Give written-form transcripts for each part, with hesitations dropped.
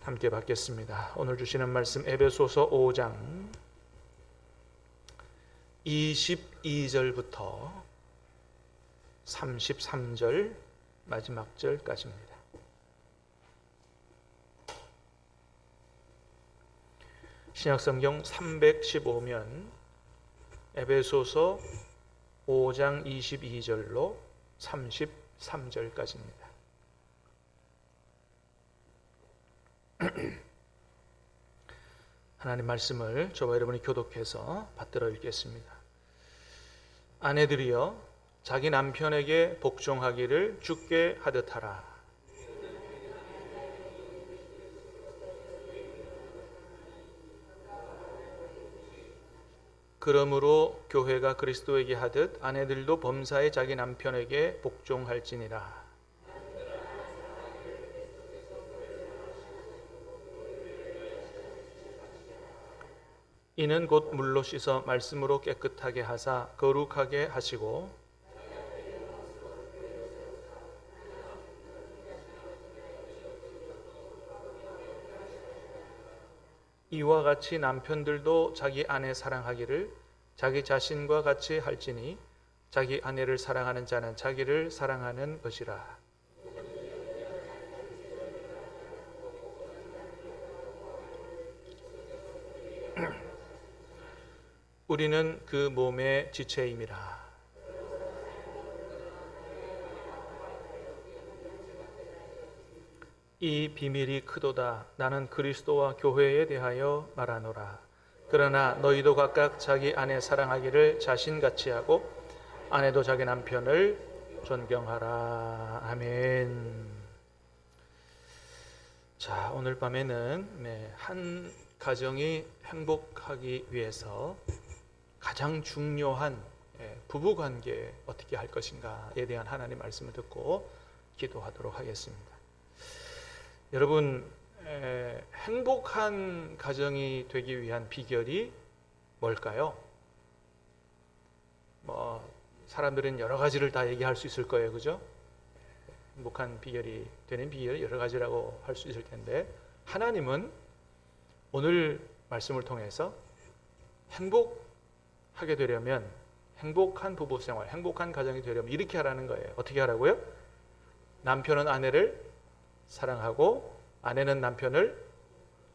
함께 받겠습니다. 오늘 주시는 말씀 에베소서 5장 22절부터 33절 마지막 절까지입니다. 신약성경 315면 에베소서 5장 22절로 33절까지입니다. 하나님 말씀을 저와 여러분이 교독해서 받들어 읽겠습니다. 아내들이여 자기 남편에게 복종하기를 주께 하듯 하라. 그러므로 교회가 그리스도에게 하듯 아내들도 범사에 자기 남편에게 복종할지니라. 이는 곧 물로 씻어 말씀으로 깨끗하게 하사 거룩하게 하시고 이와 같이 남편들도 자기 아내 사랑하기를 자기 자신과 같이 할지니 자기 아내를 사랑하는 자는 자기를 사랑하는 것이라. 우리는 그 몸의 지체임이라. 이 비밀이 크도다. 나는 그리스도와 교회에 대하여 말하노라. 그러나 너희도 각각 자기 아내 사랑하기를 자신같이 하고 아내도 자기 남편을 존경하라. 아멘. 자, 오늘 밤에는 한 가정이 행복하기 위해서 가장 중요한 부부관계 어떻게 할 것인가에 대한 하나님의 말씀을 듣고 기도하도록 하겠습니다. 여러분, 행복한 가정이 되기 위한 비결이 뭘까요? 사람들은 여러 가지를 다 얘기할 수 있을 거예요, 그죠? 행복한 비결이 되는 비결이 여러 가지라고 할 수 있을 텐데, 하나님은 오늘 말씀을 통해서 행복하게 되려면, 행복한 부부 생활, 행복한 가정이 되려면 이렇게 하라는 거예요. 어떻게 하라고요? 남편은 아내를 사랑하고 아내는 남편을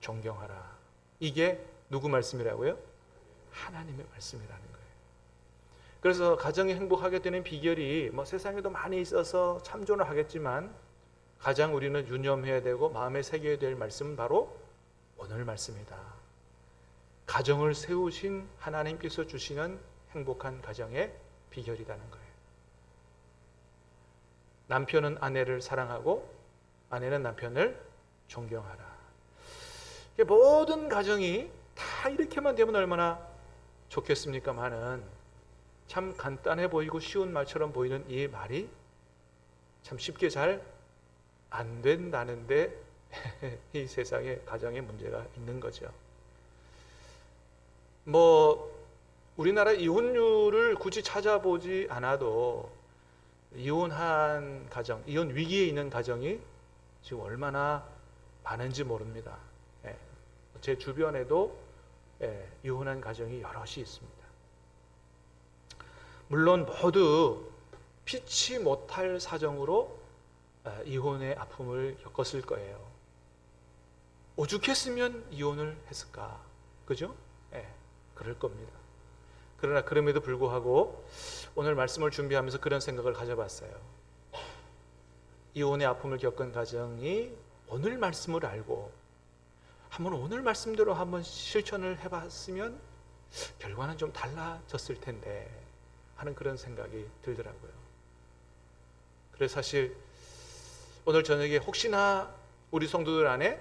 존경하라. 이게 누구 말씀이라고요? 하나님의 말씀이라는 거예요. 그래서 가정이 행복하게 되는 비결이 세상에도 많이 있어서 참조는 하겠지만 가장 우리는 유념해야 되고 마음에 새겨야 될 말씀은 바로 오늘 말씀이다. 가정을 세우신 하나님께서 주시는 행복한 가정의 비결이라는 거예요. 남편은 아내를 사랑하고 아내는 남편을 존경하라. 모든 가정이 다 이렇게만 되면 얼마나 좋겠습니까마는 참 간단해 보이고 쉬운 말처럼 보이는 이 말이 참 쉽게 잘 안 된다는데 이 세상에 가정에 문제가 있는 거죠. 우리나라 이혼율을 굳이 찾아보지 않아도 이혼한 가정, 이혼 위기에 있는 가정이 지금 얼마나 많은지 모릅니다. 제 주변에도 이혼한 가정이 여럿이 있습니다. 물론 모두 피치 못할 사정으로 이혼의 아픔을 겪었을 거예요. 오죽했으면 이혼을 했을까? 그죠? 그럴 겁니다. 그러나 그럼에도 불구하고 오늘 말씀을 준비하면서 그런 생각을 가져봤어요. 이혼의 아픔을 겪은 가정이 오늘 말씀을 알고 한번 오늘 말씀대로 한번 실천을 해봤으면 결과는 좀 달라졌을 텐데 하는 그런 생각이 들더라고요. 그래서 사실 오늘 저녁에 혹시나 우리 성도들 안에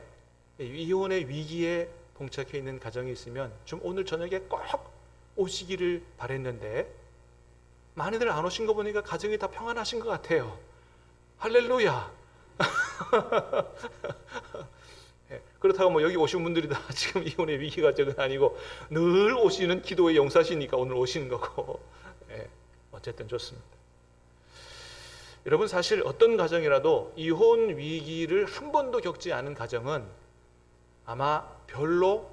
이혼의 위기에 봉착해 있는 가정이 있으면 좀 오늘 저녁에 꼭 오시기를 바랬는데 많이들 안 오신 거 보니까 가정이 다 평안하신 것 같아요. 할렐루야. 그렇다고 여기 오신 분들이 다 지금 이혼의 위기가 적은 아니고 늘 오시는 기도의 용사시니까 오늘 오시는 거고 어쨌든 좋습니다. 여러분, 사실 어떤 가정이라도 이혼 위기를 한 번도 겪지 않은 가정은 아마 별로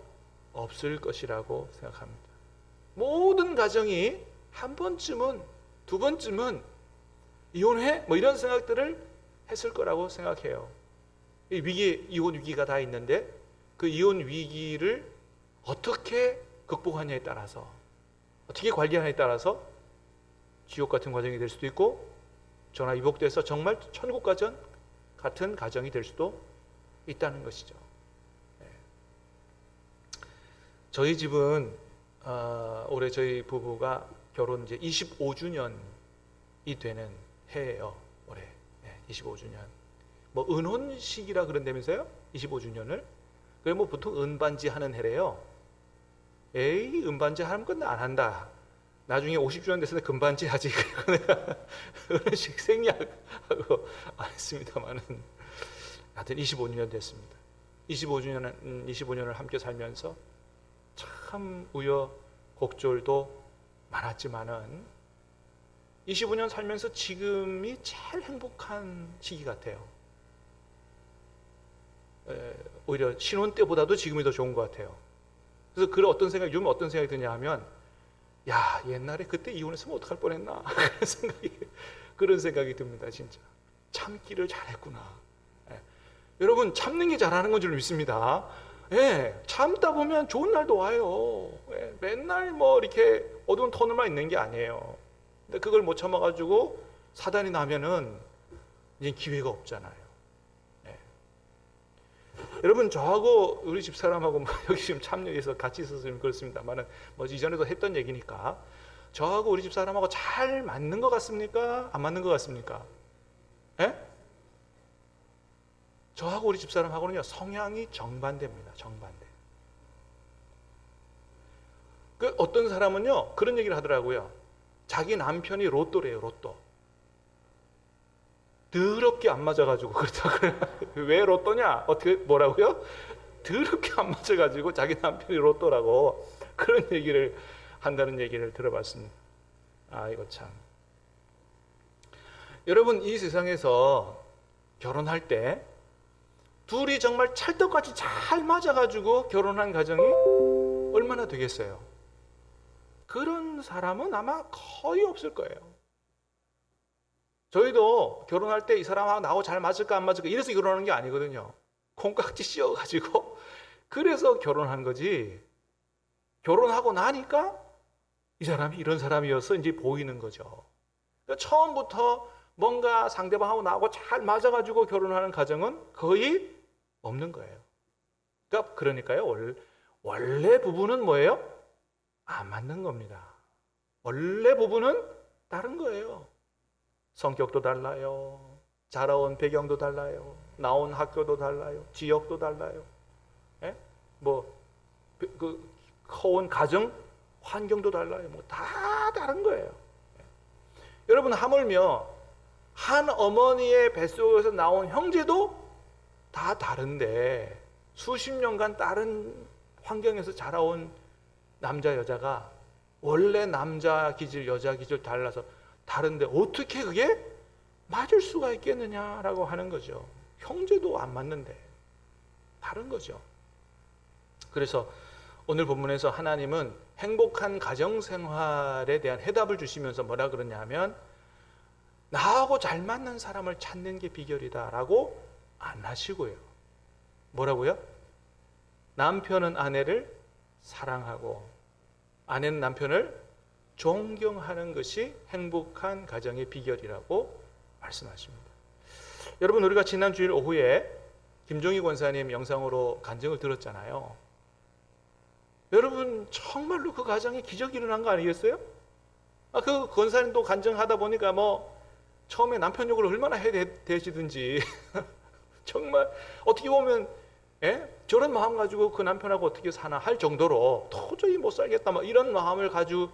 없을 것이라고 생각합니다. 모든 가정이 한 번쯤은, 두 번쯤은 이혼해? 뭐 이런 생각들을 했을 거라고 생각해요. 이혼 위기가 다 있는데 그 이혼 위기를 어떻게 극복하냐에 따라서, 어떻게 관리하냐에 따라서 지옥 같은 과정이 될 수도 있고 전화 위복돼서 정말 천국 같은 가정이 될 수도 있다는 것이죠. 저희 집은 올해 저희 부부가 결혼 이제 25주년이 되는 해예요. 올해 25주년. 뭐 은혼식이라 그런다면서요? 25주년을. 그래 뭐 보통 은반지 하는 해래요. 에이, 은반지 하면 끝 안 한다. 나중에 50주년 됐을 때 금반지 하지. 내가 은혼식 생략하고 안 했습니다만은 하여튼 25년 됐습니다. 25년을 함께 살면서 참 우여곡절도 많았지만은 25년 살면서 지금이 제일 행복한 시기 같아요. 오히려 신혼 때보다도 지금이 더 좋은 것 같아요. 그래서 요즘 어떤 생각이 드냐 하면, 야, 옛날에 그때 이혼했으면 어떡할 뻔했나 그런 생각이 듭니다. 진짜 참기를 잘했구나. 여러분, 참는 게 잘하는 건 줄 믿습니다. 참다 보면 좋은 날도 와요. 맨날 뭐 이렇게 어두운 터널만 있는 게 아니에요. 근데 그걸 못 참아가지고 사단이 나면은 이제 기회가 없잖아요. 여러분, 저하고 우리 집사람하고 뭐 여기 지금 참여해서 같이 있어서 그렇습니다만은 뭐 이전에도 했던 얘기니까, 저하고 우리 집사람하고 잘 맞는 것 같습니까? 안 맞는 것 같습니까? 저하고 우리 집사람하고는요, 성향이 정반대입니다. 정반대. 그 어떤 사람은요, 그런 얘기를 하더라고요. 자기 남편이 로또래요, 로또. 더럽게 안 맞아가지고 그렇다 그래. 왜 로또냐? 어떻게 뭐라고요? 더럽게 안 맞아가지고 자기 남편이 로또라고 그런 얘기를 한다는 얘기를 들어봤습니다. 아, 이거 참. 여러분, 이 세상에서 결혼할 때 둘이 정말 찰떡같이 잘 맞아가지고 결혼한 가정이 얼마나 되겠어요? 그런 사람은 아마 거의 없을 거예요. 저희도 결혼할 때 이 사람하고 나하고 잘 맞을까 안 맞을까 이래서 결혼하는 게 아니거든요. 콩깍지 씌워가지고 그래서 결혼한 거지, 결혼하고 나니까 이 사람이 이런 사람이어서 이제 보이는 거죠. 그러니까 처음부터 뭔가 상대방하고 나하고 잘 맞아가지고 결혼하는 가정은 거의 없는 거예요. 그러니까요, 원래 부부는 뭐예요? 안 맞는 겁니다. 원래 부부는 다른 거예요. 성격도 달라요. 자라온 배경도 달라요. 나온 학교도 달라요. 지역도 달라요. 커온 가정 환경도 달라요. 뭐 다 다른 거예요. 여러분, 하물며 한 어머니의 뱃속에서 나온 형제도 다 다른데 수십 년간 다른 환경에서 자라온 남자 여자가 원래 남자 기질 여자 기질 달라서 다른데 어떻게 그게 맞을 수가 있겠느냐라고 하는 거죠. 형제도 안 맞는데 다른 거죠. 그래서 오늘 본문에서 하나님은 행복한 가정생활에 대한 해답을 주시면서 뭐라 그러냐 하면, 나하고 잘 맞는 사람을 찾는 게 비결이다라고 안 하시고요. 뭐라고요? 남편은 아내를 사랑하고 아내는 남편을 존경하는 것이 행복한 가정의 비결이라고 말씀하십니다. 여러분, 우리가 지난 주일 오후에 김종희 권사님 영상으로 간증을 들었잖아요. 여러분, 정말로 그 가정에 기적이 일어난 거 아니겠어요? 그 권사님도 간증하다 보니까 뭐 처음에 남편 욕을 얼마나 해야 되시든지 정말 어떻게 보면 저런 마음 가지고 그 남편하고 어떻게 사나 할 정도로 도저히 못 살겠다 뭐 이런 마음을 가지고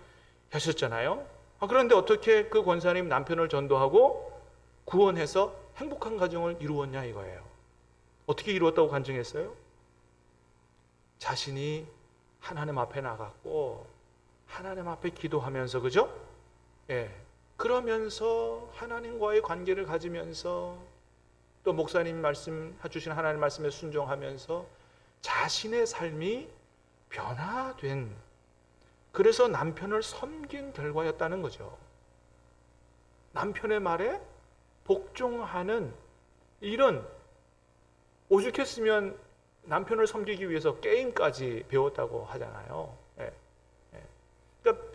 하셨잖아요. 그런데 어떻게 그 권사님 남편을 전도하고 구원해서 행복한 가정을 이루었냐 이거예요. 어떻게 이루었다고 간증했어요? 자신이 하나님 앞에 나갔고 하나님 앞에 기도하면서, 그죠? 그러면서 하나님과의 관계를 가지면서 또 목사님 말씀 주신 하나님 말씀에 순종하면서 자신의 삶이 변화된, 그래서 남편을 섬긴 결과였다는 거죠. 남편의 말에 복종하는, 이런, 오죽했으면 남편을 섬기기 위해서 게임까지 배웠다고 하잖아요. 예, 예. 그러니까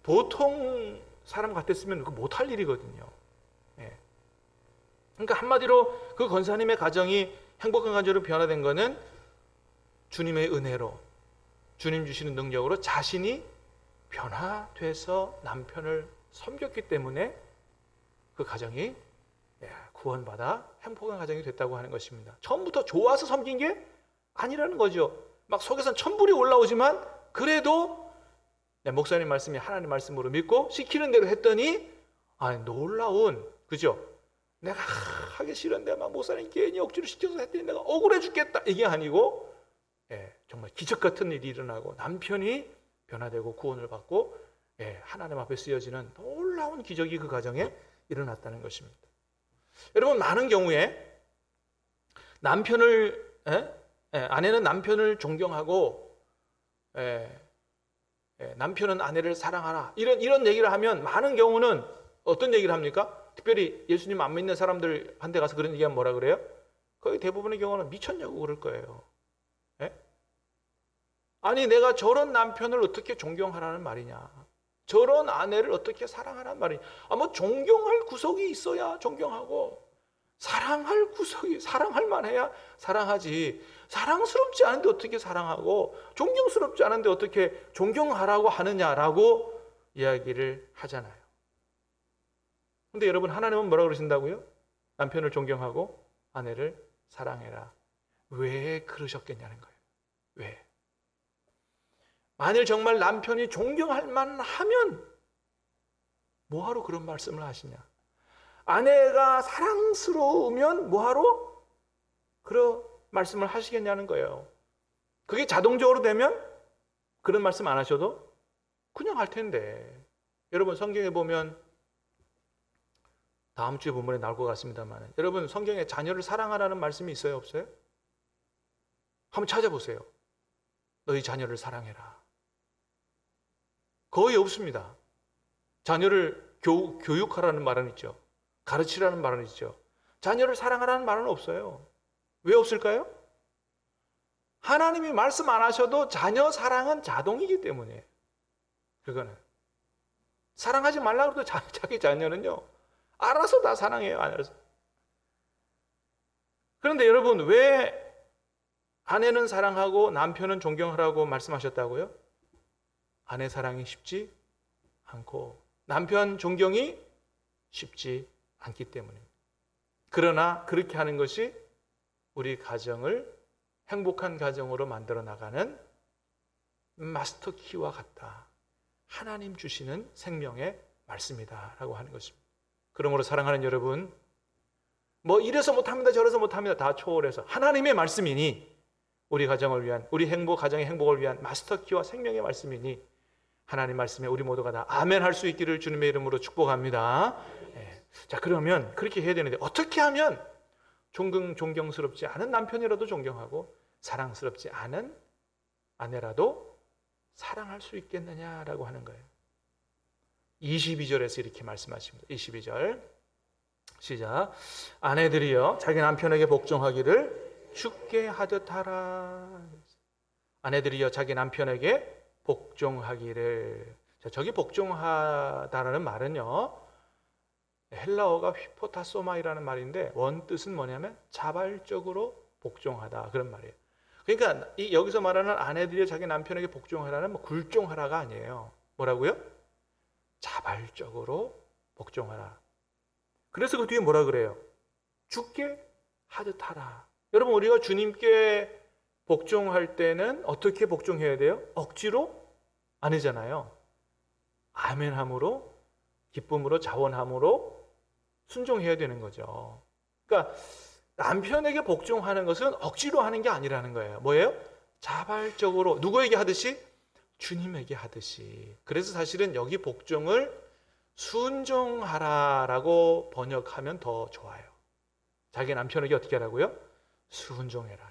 보통 사람 같았으면 그거 못할 일이거든요. 예. 그러니까 한마디로 그 권사님의 가정이 행복한 가정으로 변화된 거는 주님의 은혜로, 주님 주시는 능력으로 자신이 변화돼서 남편을 섬겼기 때문에 그 가정이 구원받아 행복한 가정이 됐다고 하는 것입니다. 처음부터 좋아서 섬긴 게 아니라는 거죠. 막 속에선 천불이 올라오지만 그래도 목사님 말씀이 하나님 말씀으로 믿고 시키는 대로 했더니 놀라운, 그죠? 내가 하기 싫은데 막 목사님 괜히 억지로 시켜서 했더니 내가 억울해 죽겠다, 이게 아니고 정말 기적 같은 일이 일어나고 남편이 변화되고 구원을 받고 하나님 앞에 쓰여지는 놀라운 기적이 그 가정에 일어났다는 것입니다. 여러분, 많은 경우에 아내는 남편을 존경하고 남편은 아내를 사랑하라, 이런 얘기를 하면 많은 경우는 어떤 얘기를 합니까? 특별히 예수님 안 믿는 사람들한테 가서 그런 얘기하면 뭐라 그래요? 거의 대부분의 경우는 미쳤냐고 그럴 거예요. 아니, 내가 저런 남편을 어떻게 존경하라는 말이냐, 저런 아내를 어떻게 사랑하라는 말이냐. 뭐 존경할 구석이 있어야 존경하고, 사랑할 만해야 사랑하지, 사랑스럽지 않은데 어떻게 사랑하고, 존경스럽지 않은데 어떻게 존경하라고 하느냐라고 이야기를 하잖아요. 근데 여러분, 하나님은 뭐라 그러신다고요? 남편을 존경하고 아내를 사랑해라. 왜 그러셨겠냐는 거예요. 왜? 만일 정말 남편이 존경할 만하면 뭐하러 그런 말씀을 하시냐? 아내가 사랑스러우면 뭐하러 그런 말씀을 하시겠냐는 거예요. 그게 자동적으로 되면 그런 말씀 안 하셔도 그냥 할 텐데. 여러분, 성경에 보면, 다음 주에 본문에 나올 것 같습니다만, 여러분, 성경에 자녀를 사랑하라는 말씀이 있어요, 없어요? 한번 찾아보세요. 너희 자녀를 사랑해라. 거의 없습니다. 자녀를 교육하라는 말은 있죠. 가르치라는 말은 있죠. 자녀를 사랑하라는 말은 없어요. 왜 없을까요? 하나님이 말씀 안 하셔도 자녀 사랑은 자동이기 때문에. 그거는 사랑하지 말라고 해도 자기 자녀는요, 알아서 다 사랑해요. 알아서. 그런데 여러분, 왜 아내는 사랑하고 남편은 존경하라고 말씀하셨다고요? 아내 사랑이 쉽지 않고 남편 존경이 쉽지 않기 때문입니다. 그러나 그렇게 하는 것이 우리 가정을 행복한 가정으로 만들어 나가는 마스터 키와 같다. 하나님 주시는 생명의 말씀이다라고 하는 것입니다. 그러므로 사랑하는 여러분, 뭐 이래서 못합니다, 저래서 못합니다, 다 초월해서 하나님의 말씀이니, 우리 가정을 위한, 우리 가정의 행복을 위한 마스터 키와 생명의 말씀이니, 하나님 말씀에 우리 모두가 다 아멘 할 수 있기를 주님의 이름으로 축복합니다. 자, 그러면 그렇게 해야 되는데, 어떻게 하면 존경스럽지 않은 남편이라도 존경하고 사랑스럽지 않은 아내라도 사랑할 수 있겠느냐라고 하는 거예요. 22절에서 이렇게 말씀하십니다. 22절 시작. 아내들이여 자기 남편에게 복종하기를 주께 하듯 하라. 아내들이여 자기 남편에게 복종하기를. 자, 저기 복종하다라는 말은요, 헬라어가 휘포타소마이라는 말인데 원 뜻은 뭐냐면 자발적으로 복종하다, 그런 말이에요. 그러니까 여기서 말하는 아내들이 자기 남편에게 복종하라는 굴종하라가 아니에요. 뭐라고요? 자발적으로 복종하라. 그래서 그 뒤에 뭐라 그래요? 주께 하듯 하라. 여러분, 우리가 주님께 복종할 때는 어떻게 복종해야 돼요? 억지로? 아니잖아요. 아멘함으로, 기쁨으로, 자원함으로 순종해야 되는 거죠. 그러니까 남편에게 복종하는 것은 억지로 하는 게 아니라는 거예요. 뭐예요? 자발적으로. 누구에게 하듯이? 주님에게 하듯이. 그래서 사실은 여기 복종을 순종하라라고 번역하면 더 좋아요. 자기 남편에게 어떻게 하라고요? 순종해라.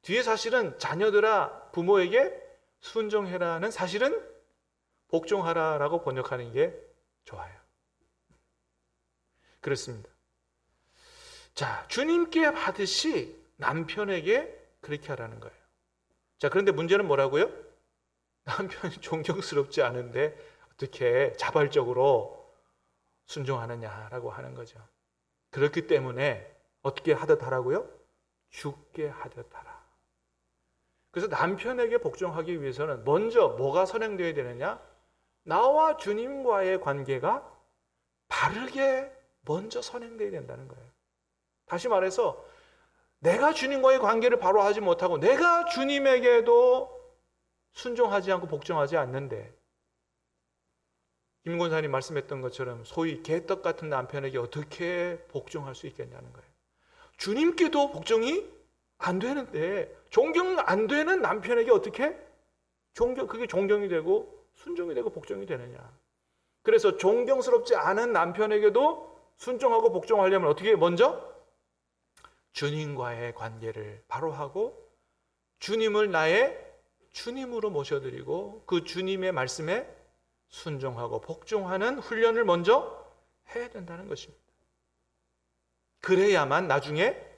뒤에 사실은 자녀들아 부모에게 순종해라는 사실은 복종하라라고 번역하는 게 좋아요. 그렇습니다. 자, 주님께 하듯이 남편에게 그렇게 하라는 거예요. 자, 그런데 문제는 뭐라고요? 남편이 존경스럽지 않은데 어떻게 자발적으로 순종하느냐라고 하는 거죠. 그렇기 때문에 어떻게 하듯 하라고요? 죽게 하듯 하라. 그래서 남편에게 복종하기 위해서는 먼저 뭐가 선행되어야 되느냐? 나와 주님과의 관계가 바르게 먼저 선행되어야 된다는 거예요. 다시 말해서 내가 주님과의 관계를 바로 하지 못하고 내가 주님에게도 순종하지 않고 복종하지 않는데 김 권사님 말씀했던 것처럼 소위 개떡 같은 남편에게 어떻게 복종할 수 있겠냐는 거예요. 주님께도 복종이 안 되는데 존경 안 되는 남편에게 어떻게 그게 존경이 되고 순종이 되고 복종이 되느냐. 그래서 존경스럽지 않은 남편에게도 순종하고 복종하려면 어떻게 먼저 주님과의 관계를 바로 하고 주님을 나의 주님으로 모셔드리고 그 주님의 말씀에 순종하고 복종하는 훈련을 먼저 해야 된다는 것입니다. 그래야만 나중에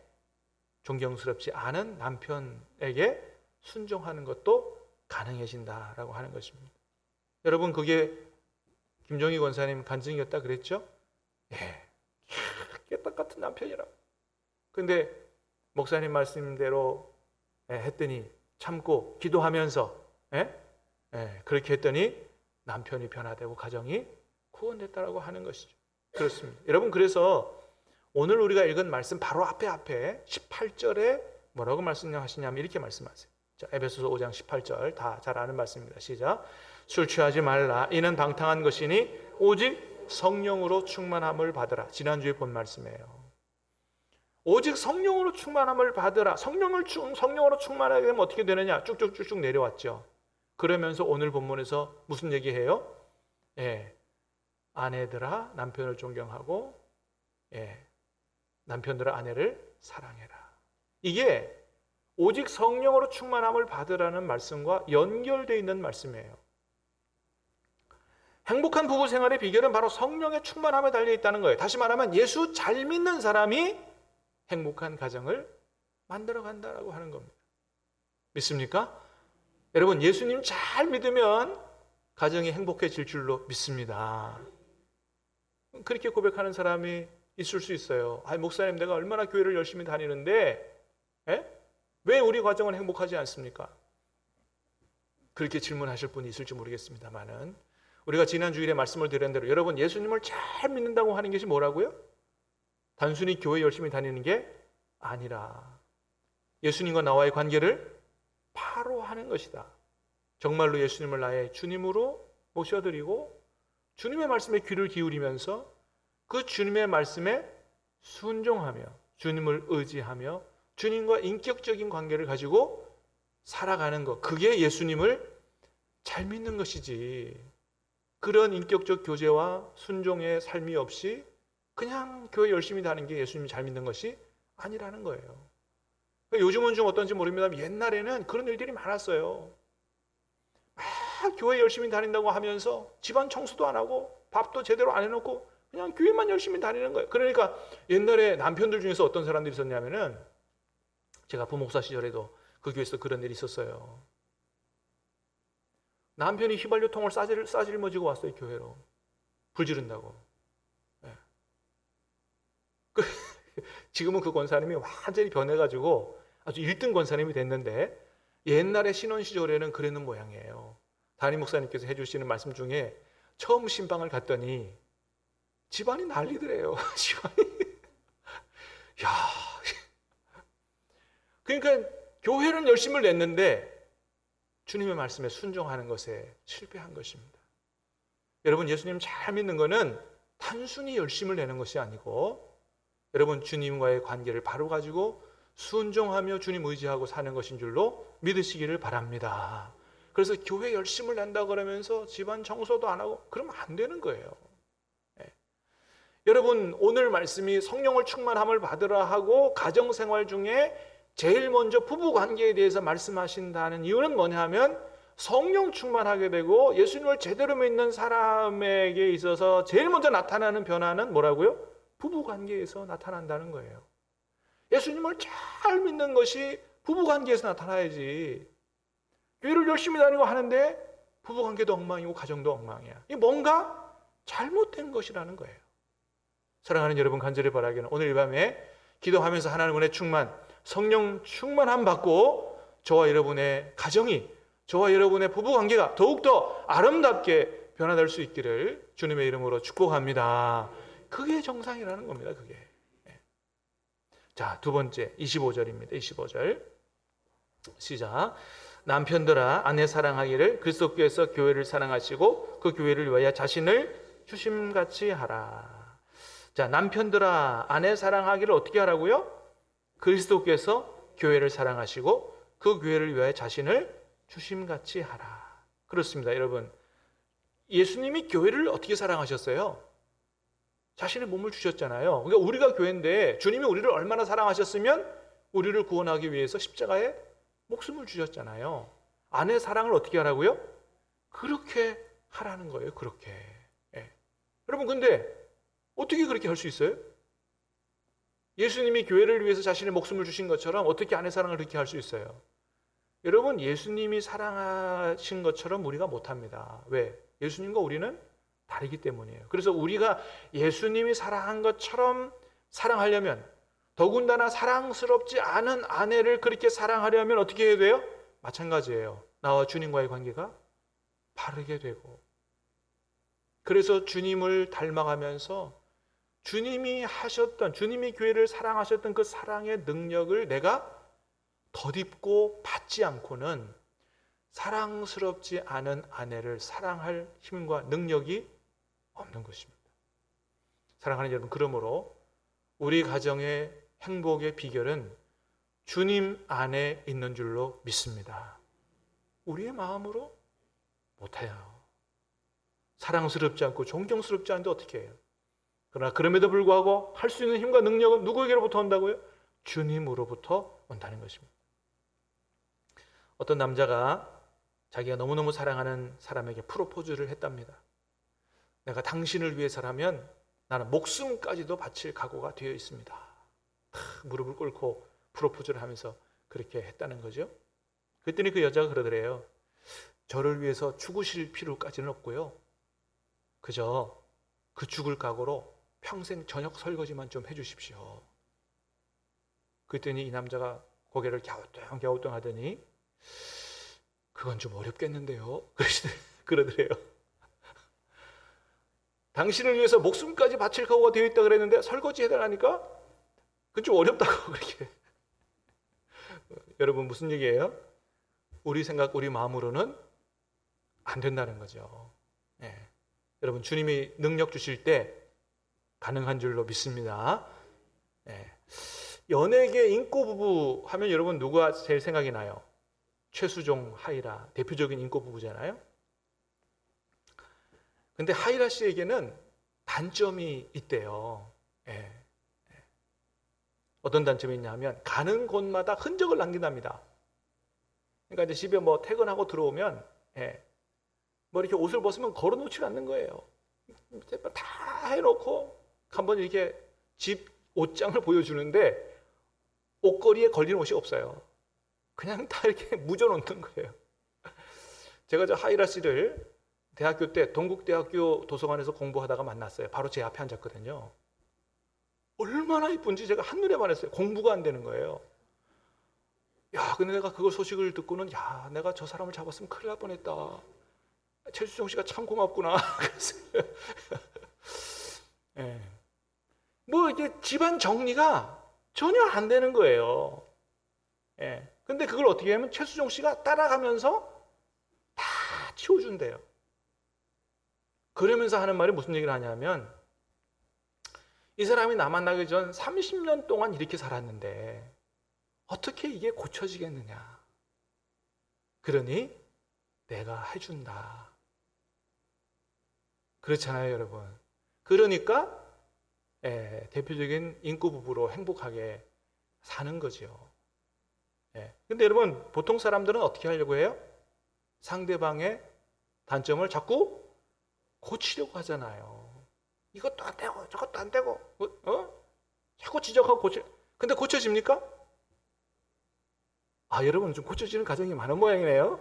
존경스럽지 않은 남편에게 순종하는 것도 가능해진다라고 하는 것입니다. 여러분, 그게 김종희 권사님 간증이었다 그랬죠? 예, 깨딱 같은 남편이라고. 근데 목사님 말씀대로 했더니 참고 기도하면서 그렇게 했더니 남편이 변화되고 가정이 구원됐다라고 하는 것이죠. 그렇습니다. 여러분, 그래서 오늘 우리가 읽은 말씀 바로 앞에 18절에 뭐라고 말씀하시냐면 이렇게 말씀하세요. 자, 에베소서 5장 18절 다 잘 아는 말씀입니다. 시작. 술 취하지 말라. 이는 방탕한 것이니 오직 성령으로 충만함을 받으라. 지난주에 본 말씀이에요. 오직 성령으로 충만함을 받으라. 성령으로 충만하게 되면 어떻게 되느냐? 쭉쭉쭉쭉 내려왔죠. 그러면서 오늘 본문에서 무슨 얘기해요? 아내들아 남편을 존경하고 남편들아 아내를 사랑해라. 이게 오직 성령으로 충만함을 받으라는 말씀과 연결되어 있는 말씀이에요. 행복한 부부 생활의 비결은 바로 성령의 충만함에 달려 있다는 거예요. 다시 말하면 예수 잘 믿는 사람이 행복한 가정을 만들어 간다라고 하는 겁니다. 믿습니까? 여러분, 예수님 잘 믿으면 가정이 행복해질 줄로 믿습니다. 그렇게 고백하는 사람이 있을 수 있어요. 목사님, 내가 얼마나 교회를 열심히 다니는데 왜 우리 가정은 행복하지 않습니까? 그렇게 질문하실 분이 있을지 모르겠습니다만은 우리가 지난 주일에 말씀을 드린 대로 여러분, 예수님을 잘 믿는다고 하는 것이 뭐라고요? 단순히 교회 열심히 다니는 게 아니라 예수님과 나와의 관계를 바로 하는 것이다. 정말로 예수님을 나의 주님으로 모셔드리고 주님의 말씀에 귀를 기울이면서 그 주님의 말씀에 순종하며 주님을 의지하며 주님과 인격적인 관계를 가지고 살아가는 것, 그게 예수님을 잘 믿는 것이지, 그런 인격적 교제와 순종의 삶이 없이 그냥 교회 열심히 다니는 게 예수님이 잘 믿는 것이 아니라는 거예요. 요즘은 좀 어떤지 모릅니다만 옛날에는 그런 일들이 많았어요. 막 교회 열심히 다닌다고 하면서 집안 청소도 안 하고 밥도 제대로 안 해놓고 그냥 교회만 열심히 다니는 거예요. 그러니까 옛날에 남편들 중에서 어떤 사람들이 있었냐면은, 제가 부목사 시절에도 그 교회에서 그런 일이 있었어요. 남편이 휘발유통을 싸질머지고 왔어요, 교회로. 불 지른다고. 지금은 그 권사님이 완전히 변해가지고 아주 1등 권사님이 됐는데 옛날에 신혼 시절에는 그랬는 모양이에요. 담임 목사님께서 해주시는 말씀 중에 처음 신방을 갔더니 집안이 난리더래요. 집안이. 야. 그러니까 교회는 열심을 냈는데 주님의 말씀에 순종하는 것에 실패한 것입니다. 여러분, 예수님 잘 믿는 것은 단순히 열심을 내는 것이 아니고 여러분, 주님과의 관계를 바로 가지고 순종하며 주님 의지하고 사는 것인 줄로 믿으시기를 바랍니다. 그래서 교회 열심을 낸다 그러면서 집안 청소도 안 하고 그러면 안 되는 거예요. 여러분, 오늘 말씀이 성령을 충만함을 받으라 하고 가정생활 중에 제일 먼저 부부 관계에 대해서 말씀하신다는 이유는 뭐냐 하면 성령 충만하게 되고 예수님을 제대로 믿는 사람에게 있어서 제일 먼저 나타나는 변화는 뭐라고요? 부부 관계에서 나타난다는 거예요. 예수님을 잘 믿는 것이 부부 관계에서 나타나야지. 교회를 열심히 다니고 하는데 부부 관계도 엉망이고 가정도 엉망이야. 이게 뭔가 잘못된 것이라는 거예요. 사랑하는 여러분, 간절히 바라기는 오늘 이 밤에 기도하면서 하나님 은혜 충만, 성령 충만함 받고 저와 여러분의 가정이, 저와 여러분의 부부 관계가 더욱더 아름답게 변화될 수 있기를 주님의 이름으로 축복합니다. 그게 정상이라는 겁니다. 그게. 자, 두 번째 25절입니다. 25절 시작. 남편들아 아내 사랑하기를 그리스도께서 교회를 사랑하시고 그 교회를 위하여 자신을 주심같이 하라. 자, 남편들아 아내 사랑하기를 어떻게 하라고요? 그리스도께서 교회를 사랑하시고 그 교회를 위하여 자신을 주심같이 하라. 그렇습니다, 여러분. 예수님이 교회를 어떻게 사랑하셨어요? 자신의 몸을 주셨잖아요. 그러니까 우리가 교회인데 주님이 우리를 얼마나 사랑하셨으면 우리를 구원하기 위해서 십자가에 목숨을 주셨잖아요. 아내 사랑을 어떻게 하라고요? 그렇게 하라는 거예요. 그렇게. 예. 여러분, 근데 어떻게 그렇게 할 수 있어요? 예수님이 교회를 위해서 자신의 목숨을 주신 것처럼 어떻게 아내 사랑을 그렇게 할 수 있어요? 여러분, 예수님이 사랑하신 것처럼 우리가 못합니다. 왜? 예수님과 우리는 다르기 때문이에요. 그래서 우리가 예수님이 사랑한 것처럼 사랑하려면, 더군다나 사랑스럽지 않은 아내를 그렇게 사랑하려면 어떻게 해야 돼요? 마찬가지예요. 나와 주님과의 관계가 바르게 되고, 그래서 주님을 닮아가면서 주님이 하셨던, 주님이 교회를 사랑하셨던 그 사랑의 능력을 내가 덧입고 받지 않고는 사랑스럽지 않은 아내를 사랑할 힘과 능력이 없는 것입니다. 사랑하는 여러분, 그러므로 우리 가정의 행복의 비결은 주님 안에 있는 줄로 믿습니다. 우리의 마음으로 못해요. 사랑스럽지 않고 존경스럽지 않은데 어떻게 해요? 그러나 그럼에도 불구하고 할 수 있는 힘과 능력은 누구에게로부터 온다고요? 주님으로부터 온다는 것입니다. 어떤 남자가 자기가 너무너무 사랑하는 사람에게 프로포즈를 했답니다. 내가 당신을 위해서라면 나는 목숨까지도 바칠 각오가 되어 있습니다. 무릎을 꿇고 프로포즈를 하면서 그렇게 했다는 거죠. 그랬더니 그 여자가 그러더래요. 저를 위해서 죽으실 필요까지는 없고요. 그저 그 죽을 각오로 평생 저녁 설거지만 좀 해주십시오. 그랬더니 이 남자가 고개를 갸우뚱 하더니 그건 좀 어렵겠는데요. 그러더래요. 당신을 위해서 목숨까지 바칠 각오가 되어 있다 그랬는데 설거지 해달라니까 그건 좀 어렵다고 그렇게. 여러분, 무슨 얘기예요? 우리 생각, 우리 마음으로는 안 된다는 거죠. 네. 여러분, 주님이 능력 주실 때 가능한 줄로 믿습니다. 네. 연예계 인꼬 부부 하면 여러분 누가 제일 생각이 나요? 최수종, 하이라 대표적인 인꼬 부부잖아요. 근데 하이라 씨에게는 단점이 있대요. 예. 어떤 단점이 있냐면 가는 곳마다 흔적을 남긴답니다. 그러니까 이제 집에 뭐 퇴근하고 들어오면 뭐 이렇게 옷을 벗으면 걸어놓지 않는 거예요. 다 해놓고 한번 이렇게 집 옷장을 보여주는데 옷걸이에 걸리는 옷이 없어요. 그냥 다 이렇게 묻어놓는 거예요. 제가 저 하이라 씨를 대학교 때 동국대학교 도서관에서 공부하다가 만났어요. 바로 제 앞에 앉았거든요. 얼마나 이쁜지 제가 한눈에 반했어요. 공부가 안 되는 거예요. 야, 근데 내가 그 소식을 듣고는 야, 내가 저 사람을 잡았으면 큰일 날 뻔했다. 최수종 씨가 참 고맙구나. 네. 뭐 이게 집안 정리가 전혀 안 되는 거예요. 예. 근데 그걸 어떻게 하면 최수종 씨가 따라가면서 다 치워준대요. 그러면서 하는 말이 무슨 얘기를 하냐면 이 사람이 나 만나기 전 30년 동안 이렇게 살았는데 어떻게 이게 고쳐지겠느냐. 그러니 내가 해준다. 그렇잖아요, 여러분. 그러니까 대표적인 인꼬 부부로 행복하게 사는 거죠. 예. 근데 여러분, 보통 사람들은 어떻게 하려고 해요? 상대방의 단점을 자꾸 고치려고 하잖아요. 이것도 안 되고 저것도 안 되고 자꾸 지적하고 근데 고쳐집니까? 아, 여러분 좀 고쳐지는 가정이 많은 모양이네요.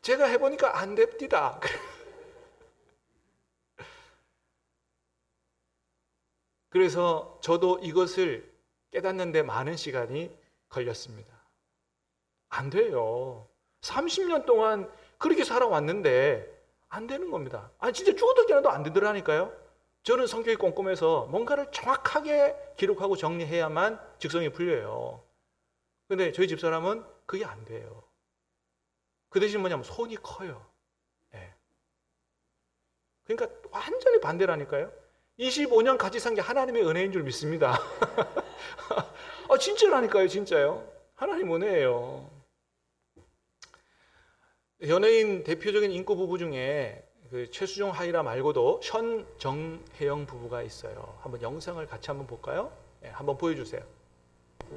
제가 해보니까 안 됩니다. 그래서 저도 이것을 깨닫는데 많은 시간이 걸렸습니다. 안 돼요. 30년 동안 그렇게 살아왔는데 안 되는 겁니다. 아니, 진짜 죽어도 깨어나도 안 되더라니까요. 저는 성격이 꼼꼼해서 뭔가를 정확하게 기록하고 정리해야만 직성이 풀려요. 근데 저희 집사람은 그게 안 돼요. 그 대신 뭐냐면 손이 커요. 네. 그러니까 완전히 반대라니까요. 25년 같이 산 게 하나님의 은혜인 줄 믿습니다. 진짜라니까요, 진짜요. 하나님 은혜예요. 연예인 대표적인 인구 부부 중에 그 최수종 하이라 말고도 현정혜영 부부가 있어요. 한번 영상을 같이 한번 볼까요? 네, 한번 보여주세요.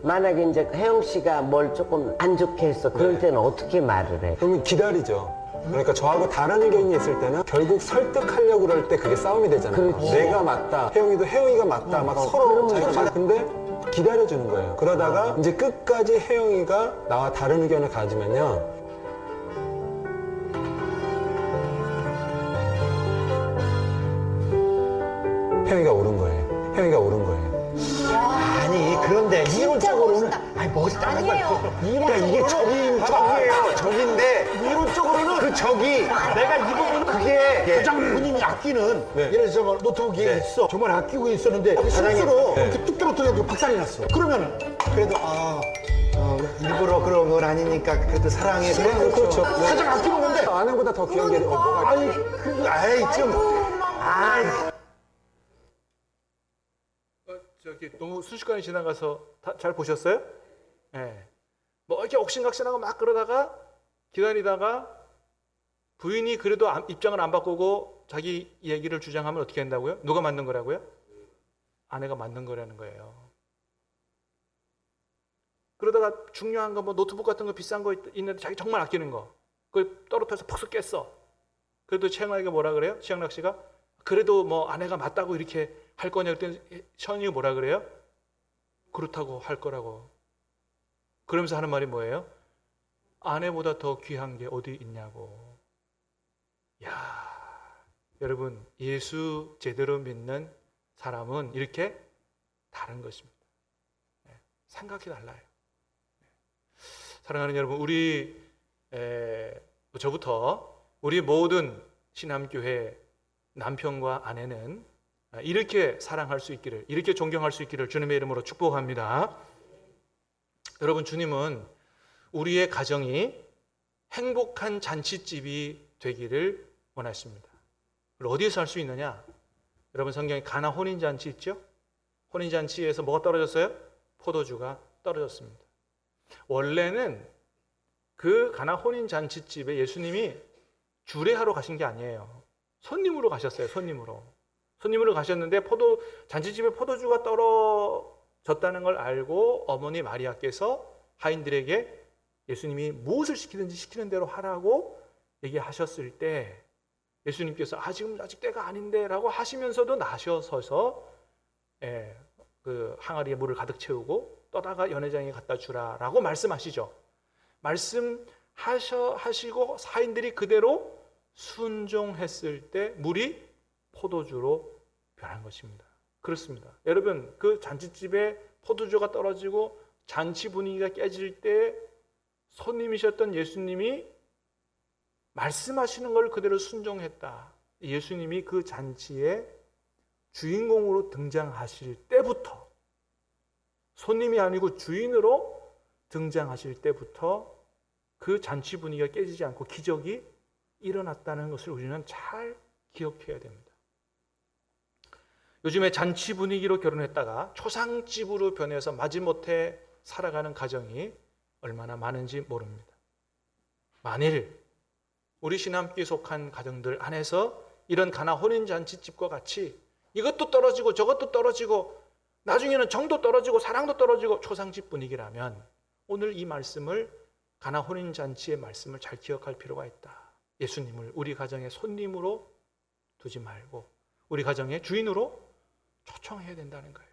만약에 이제 혜영 씨가 뭘 조금 안 좋게 했어. 그럴 때는 어떻게 말을 해? 그러면 기다리죠. 그러니까 저하고 다른 의견이 있을 때는 결국 설득하려고 그럴 때 그게 싸움이 되잖아요. 그렇지. 내가 맞다, 혜영이도 혜영이가 맞다, 막 서로 자기가 맞다. 근데 기다려주는 거예요. 그러다가 이제 끝까지 혜영이가 나와 다른 의견을 가지면요. 혜영이가 옳은 거예요. 혜영이가 옳은 거예요. 아니 그런데 이론적으로는 아니 멋있다는 거야. 그러니까 이게 적이에요. 적인데 이론적으로는 그 적이 내가 이 부분은 그게 가장 본인이 아끼는 네. 예를 들어서 노트북이 있어. 정말 아끼고 있었는데 실수로 이렇게 뚝 떨어뜨려서 박살이 났어. 그러면은 그래도 일부러 그런 건 아니니까 그래도 사랑해. 그렇죠. 가장 아끼는 건데 아내보다 더 귀한 게 뭐가 아니 좀 너무 순식간에 지나가서 잘 보셨어요? 네. 뭐 이렇게 옥신각신하고 막 그러다가 기다리다가 부인이 그래도 입장을 안 바꾸고 자기 얘기를 주장하면 어떻게 한다고요? 누가 만든 거라고요? 아내가 만든 거라는 거예요. 그러다가 중요한 거 뭐 노트북 같은 거 비싼 거 있는데 자기 정말 아끼는 거 그걸 떨어뜨려서 푹 깼어. 그래도 최영락이가 뭐라 그래요? 최영락 씨가 그래도 뭐 아내가 맞다고 이렇게 할 거냐 그랬더니 현이가 뭐라 그래요? 그렇다고 할 거라고. 그러면서 하는 말이 뭐예요? 아내보다 더 귀한 게 어디 있냐고. 야, 여러분 예수 제대로 믿는 사람은 이렇게 다른 것입니다. 생각이 달라요. 사랑하는 여러분, 저부터 우리 모든 신암교회 남편과 아내는 이렇게 사랑할 수 있기를, 이렇게 존경할 수 있기를 주님의 이름으로 축복합니다. 여러분, 주님은 우리의 가정이 행복한 잔치집이 되기를 원하십니다. 그걸 어디에서 할 수 있느냐? 여러분, 성경에 가나 혼인잔치 있죠? 혼인잔치에서 뭐가 떨어졌어요? 포도주가 떨어졌습니다. 원래는 그 가나 혼인잔치집에 예수님이 주례하러 가신 게 아니에요. 손님으로 가셨어요. 손님으로 가셨는데 잔치집에 포도주가 떨어졌다는 걸 알고 어머니 마리아께서 하인들에게 예수님이 무엇을 시키든지 시키는 대로 하라고 얘기하셨을 때 예수님께서 지금 아직 때가 아닌데 라고 하시면서도 나셔서서 그 항아리에 물을 가득 채우고 떠다가 연회장에 갖다 주라 라고 말씀하시죠. 말씀하시고 하인들이 그대로 순종했을 때 물이 포도주로 변한 것입니다. 그렇습니다. 여러분, 그 잔치집에 포도주가 떨어지고 잔치 분위기가 깨질 때 손님이셨던 예수님이 말씀하시는 걸 그대로 순종했다. 예수님이 그 잔치에 주인공으로 등장하실 때부터, 손님이 아니고 주인으로 등장하실 때부터 그 잔치 분위기가 깨지지 않고 기적이 일어났다는 것을 우리는 잘 기억해야 됩니다. 요즘에 잔치 분위기로 결혼했다가 초상집으로 변해서 마지못해 살아가는 가정이 얼마나 많은지 모릅니다. 만일 우리 신함교에 속한 가정들 안에서 이런 가나 혼인잔치집과 같이 이것도 떨어지고 저것도 떨어지고 나중에는 정도 떨어지고 사랑도 떨어지고 초상집 분위기라면 오늘 이 말씀을 가나 혼인잔치의 말씀을 잘 기억할 필요가 있다. 예수님을 우리 가정의 손님으로 두지 말고 우리 가정의 주인으로 초청해야 된다는 거예요.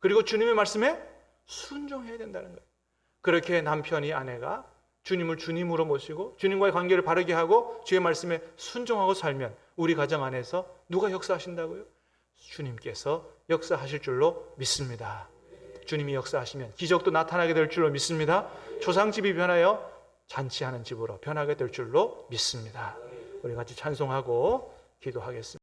그리고 주님의 말씀에 순종해야 된다는 거예요. 그렇게 남편이 아내가 주님을 주님으로 모시고 주님과의 관계를 바르게 하고 주의 말씀에 순종하고 살면 우리 가정 안에서 누가 역사하신다고요? 주님께서 역사하실 줄로 믿습니다. 주님이 역사하시면 기적도 나타나게 될 줄로 믿습니다. 초상집이 변하여 잔치하는 집으로 변하게 될 줄로 믿습니다. 우리 같이 찬송하고 기도하겠습니다.